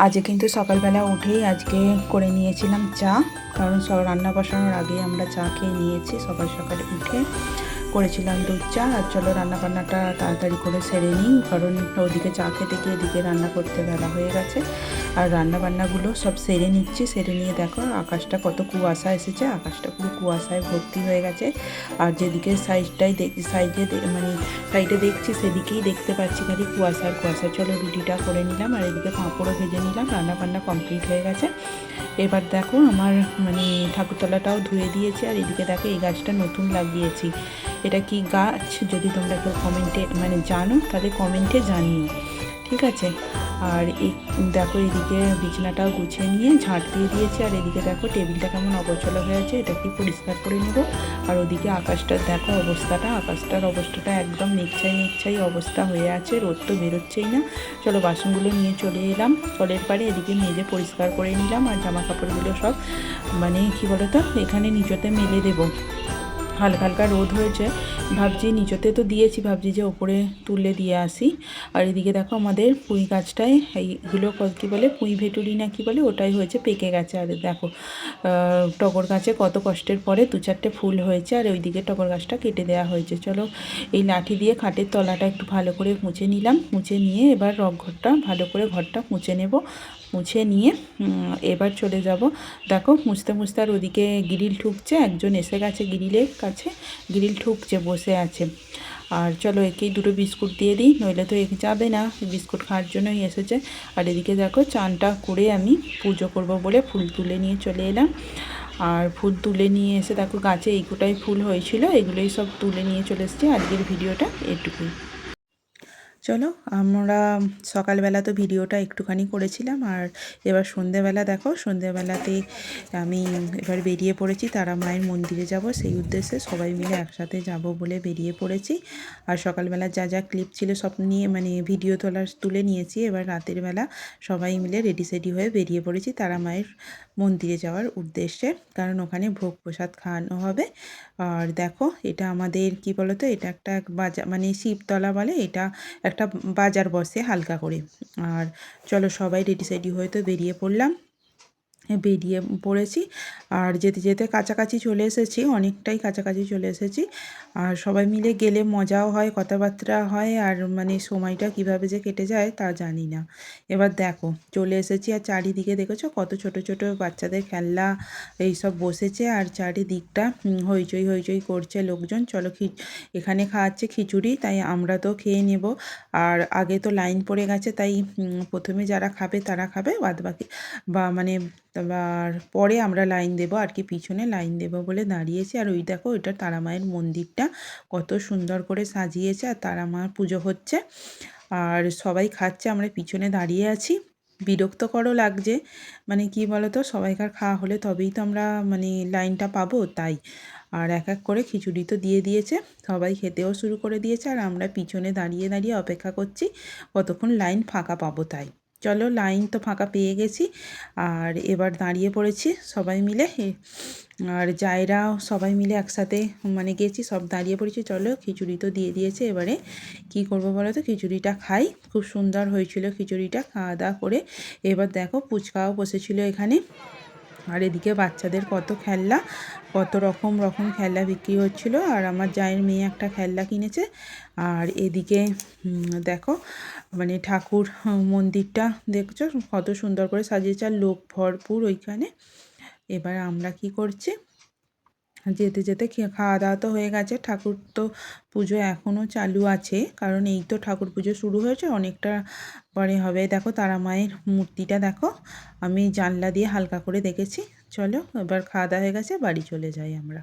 আজকে কিন্তু সকালবেলা উঠেই আজকে করে নিয়েছিলাম চা, কারণ সব রান্না বসানোর আগে আমরা চা খেয়ে নিয়েছি। সকাল সকাল উঠে করেছিলাম দুধ চা। আর চলো রান্নাবান্নাটা তাড়াতাড়ি করে সেরে নিই, কারণ ওদিকে চা খেতে গিয়ে এদিকে রান্না করতে বেলা হয়ে গেছে। আর রান্নাবান্নাগুলো সব সেরে নিচ্ছি। সেরে নিয়ে দেখো আকাশটা কত কুয়াশা এসেছে, আকাশটা পুরো কুয়াশায় ভর্তি হয়ে গেছে। আর যেদিকে সাইডে দেখছি সেদিকেই দেখতে পাচ্ছি খালি কুয়াশার কুয়াশা। চলো রুটিটা করে নিলাম, আর এদিকে পাঁপড়ও ভেজে নিলাম। রান্নাবান্না কমপ্লিট হয়ে গেছে। এবার দেখো আমার ঠাকুরতলাটাও ধুয়ে দিয়েছি। আর এদিকে দেখো এই গাছটা নতুন লাগিয়েছি। এটা কি গাছ যদি তোমরা কেউ কমেন্টে জানো তাহলে কমেন্টে জানিও, ঠিক আছে। আর এই দেখো এদিকে বিছানাটাও গুছিয়ে নিয়ে ঝাঁট দিয়ে দিয়েছি। আর এদিকে দেখো টেবিলটা কেমন অগোছালো হয়ে আছে, এটা কি পরিষ্কার করে নেব। আর ওদিকে আকাশটার দেখো আকাশটার অবস্থাটা একদম নিচ্ছাই অবস্থা হয়ে আছে, রোদ তো বেরোচ্ছেই না। চলো বাসনগুলো নিয়ে চলে এলাম কলের পাড়ে। এদিকে মেজে পরিষ্কার করে নিলাম। আর জামা কাপড়গুলো সব কি বলতো এখানে নিচতে মেলে দেবো। হালকা হালকা রোদ হয়েছে, ভাবছি নিচতে তো দিয়েছি, ভাবছি যে ওপরে তুলে দিয়ে আসি। আর এদিকে দেখো আমাদের পুঁই গাছটায় এইগুলো কী বলে, পুঁই ভেটুরি না কী বলে, ওটাই হয়েছে, পেকে গেছে। আর দেখো টগর গাছে কত কষ্টের পরে 2-4টে ফুল হয়েছে। আর ওইদিকে টগর গাছটা কেটে দেওয়া হয়েছে। চলো এই লাঠি দিয়ে খাটের তলাটা একটু ভালো করে মুছে নিলাম। মুছে নিয়ে এবার ঘরটা ভালো করে মুছে নেব। মুছে নিয়ে এবার চলে যাব। দেখো মুছতে মুছতে আর ওদিকে গ্রিল ঠুকছে, একজন এসে গেছে গ্রিলের কাছে, গ্রিল ঠুকছে, বসে আছে। আর চলো একেই দুটো বিস্কুট দিয়ে দিই, নইলে তো একে যাবে না, বিস্কুট খাওয়ার জন্যই এসেছে। আর এদিকে দেখো চানটা করে আমি পুজো করব বলে ফুল তুলে নিয়ে চলে এলাম। আর ফুল তুলে নিয়ে এসে দেখো গাছে এই কোটাই ফুল হয়েছিল, এগুলোই সব তুলে নিয়ে চলে এসেছি। আজকের ভিডিওটা এটুকুই। চলো আমরা সকালবেলা তো ভিডিওটা একটুখানি করেছিলাম। আর এবার সন্ধেবেলা দেখো, সন্ধেবেলাতে আমি এবার বেরিয়ে পড়েছি তারা মায়ের মন্দিরে যাব, সেই উদ্দেশ্যে সবাই মিলে একসাথে যাব বলে বেরিয়ে পড়েছি। আর সকালবেলা যা যা ক্লিপ ছিল সব নিয়ে ভিডিও তুলে নিয়েছি। এবার রাতের বেলা সবাই মিলে রেডি সেডি হয়ে বেরিয়ে পড়েছি তারা মায়ের মন্দিরে যাওয়ার উদ্দেশ্যে, কারণ ওখানে ভোগ প্রসাদ খাওয়ানো হবে। আর দেখো এটা আমাদের কি বলতো, এটা একটা বাজার, শিবতলা বলে, এটা একটা বাজার বসে হালকা করে। আর চলো সবাই রেডি সেডি হয়ে তো বেরিয়ে পড়েছি। আর যেতে যেতে কাছাকাছি চলে এসেছি, অনেকটাই কাছাকাছি চলে এসেছি। আর সবাই মিলে গেলে মজাও হয়, কথাবার্তা হয়। আর সময়টা কিভাবে যে কেটে যায় তা জানি না। এবার দেখো চলে এসেছি, আর চারিদিকে দেখেছো কত ছোট ছোট বাচ্চাদের খেলনা এইসব বসেছে। আর চারিদিকটা হইচই করছে লোকজন। চলো এখানে খাওয়াচ্ছে খিচুড়ি, তাই আমরা তো খেয়ে নেব। আর আগে তো লাইন পড়ে গেছে, তাই প্রথমে যারা খাবে তারা খাবে, বাদবাকি আর পরে আমরা লাইন দেবো আর কি, পিছনে লাইন দেবো বলে দাঁড়িয়েছি। আর ওই দেখো ওইটা তারা মায়ের মন্দিরটা কত সুন্দর করে সাজিয়েছে, আর তারা মার পুজো হচ্ছে। আর সবাই খাচ্ছে, আমরা পিছনে দাঁড়িয়ে আছি। বিরক্তকরও লাগছে, কি বলো তো, সবাইকার খাওয়া হলে তবেই তো আমরা লাইনটা পাবো, তাই। আর এক এক করে খিচুড়ি তো দিয়ে দিয়েছে, সবাই খেতেও শুরু করে দিয়েছে। আর আমরা পিছনে দাঁড়িয়ে দাঁড়িয়ে অপেক্ষা করছি কতক্ষণ লাইন ফাঁকা পাবো, তাই। চলো লাইন তো ফাঁকা পেয়ে গেছি। আর এবার দাঁড়িয়ে পড়েছি সবাই মিলে, আর জায়রাও সবাই মিলে একসাথে গেছি, সব দাঁড়িয়ে পড়েছি। চলো খিচুড়ি তো দিয়ে দিয়েছে, এবারে কি করব বলো তো, খিচুড়িটা খাই। খুব সুন্দর হয়েছিল খিচুড়িটা, খাওয়া দাওয়া করে এবার দেখো ফুচকাও বসেছিল এখানে। আর এদিকে বাচ্চাদের কত খেলনা, কত রকম খেলনা বিক্রি হচ্ছিল। আর আমার জায়ের মেয়ে একটা খেলনা কিনেছে। আর এদিকে দেখো ঠাকুর মন্দিরটা দেখছো কত সুন্দর করে সাজিয়েছে, আর লোক ভরপুর ওইখানে। এবার আমরা কি করছি, যেতে যেতে খাওয়া দাওয়া তো হয়ে গেছে, ঠাকুর তো পুজো এখনও চালু আছে, কারণ এই তো ঠাকুর পুজো শুরু হয়েছে, অনেকটা পরে হবে। দেখো তারা মায়ের মূর্তিটা দেখো, আমি জানলা দিয়ে হালকা করে দেখেছি। চলো এবার খাওয়া দাওয়া হয়ে গেছে, বাড়ি চলে যাই আমরা।